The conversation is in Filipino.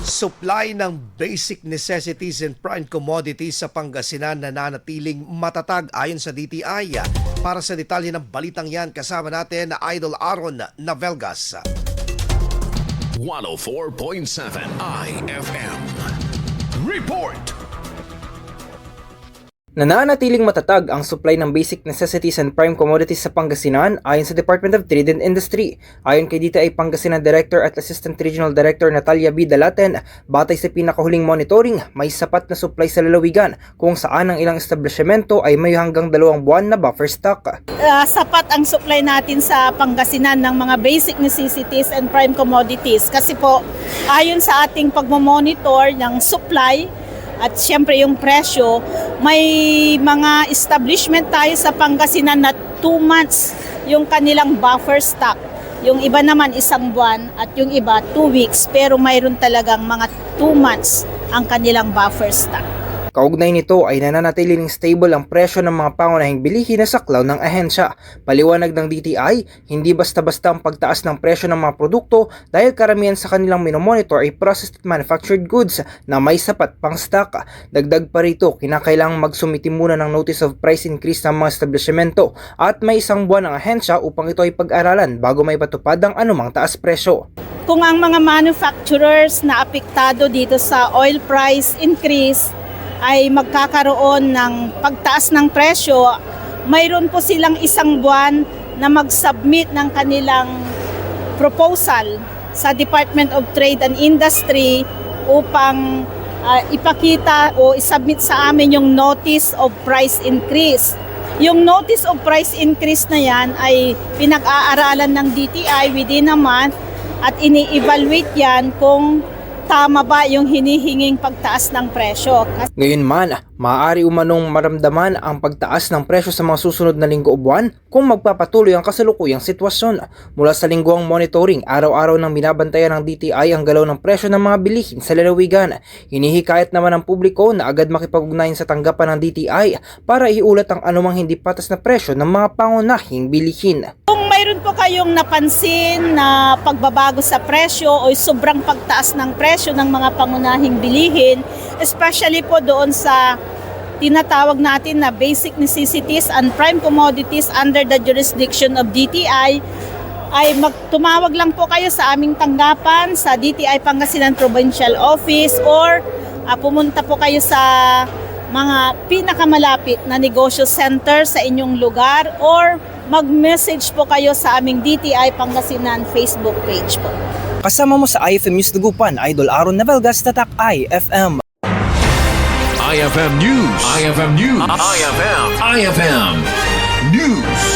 Supply ng basic necessities and prime commodities sa Pangasinan na nanatiling matatag ayon sa DTI. Para sa detalye ng balitang yan, kasama natin na Idol Aaron Navelgas. 104.7 IFM Report. Nananatiling matatag ang supply ng basic necessities and prime commodities sa Pangasinan ayon sa Department of Trade and Industry. Ayon kay DTI Pangasinan Director at Assistant Regional Director Natalia B. Dalaten, batay sa pinakahuling monitoring, may sapat na supply sa lalawigan kung saan ang ilang establishmento ay may hanggang 2 buwan na buffer stock. Sapat ang supply natin sa Pangasinan ng mga basic necessities and prime commodities kasi po ayon sa ating pagmamonitor ng supply at siyempre yung presyo, may mga establishment tayo sa Pangasinan na 2 months yung kanilang buffer stock. Yung iba naman 1 buwan at yung iba 2 weeks, pero mayroon talagang mga 2 months ang kanilang buffer stock. Kaugnay nito ay nananatiling stable ang presyo ng mga pangunahing bilihin na saklaw ng ahensya. Paliwanag ng DTI, hindi basta-basta ang pagtaas ng presyo ng mga produkto dahil karamihan sa kanilang minomonitor ay processed at manufactured goods na may sapat pang stock. Dagdag pa rito, kinakailangang magsumiti muna ng notice of price increase ng mga establishmento at may 1 buwan ang ahensya upang ito ay pag-aralan bago may patupad ang anumang taas presyo. Kung ang mga manufacturers na apektado dito sa oil price increase ay magkakaroon ng pagtaas ng presyo, mayroon po silang 1 buwan na mag-submit ng kanilang proposal sa Department of Trade and Industry upang ipakita o isubmit sa amin yung notice of price increase. Yung notice of price increase na yan ay pinag-aaralan ng DTI within a month at ini-evaluate yan kung tama ba yung hinihinging pagtaas ng presyo. Gayunman, maaari umanong maramdaman ang pagtaas ng presyo sa mga susunod na linggo o buwan kung magpapatuloy ang kasalukuyang sitwasyon. Mula sa lingguang monitoring, araw-araw nang binabantayan ng DTI ang galaw ng presyo ng mga bilihin sa lalawigan. Hinihikayat naman ng publiko na agad makipag-ugnayan sa tanggapan ng DTI para iulat ang anumang hindi patas na presyo ng mga pangunahing bilihin. Kung mayroon po kayong napansin na pagbabago sa presyo o sobrang pagtaas ng presyo ng mga pangunahing bilihin, especially po doon sa tinatawag natin na basic necessities and prime commodities under the jurisdiction of DTI, ay tumawag lang po kayo sa aming tanggapan sa DTI Pangasinan Provincial Office or pumunta po kayo sa mga pinakamalapit na negosyo center sa inyong lugar or mag-message po kayo sa aming DTI Pangasinan Facebook page po. Kasama mo sa IFM News Dagupan, Idol Aaron Navelgas, Tatak IFM. IFM News. IFM News. IFM News.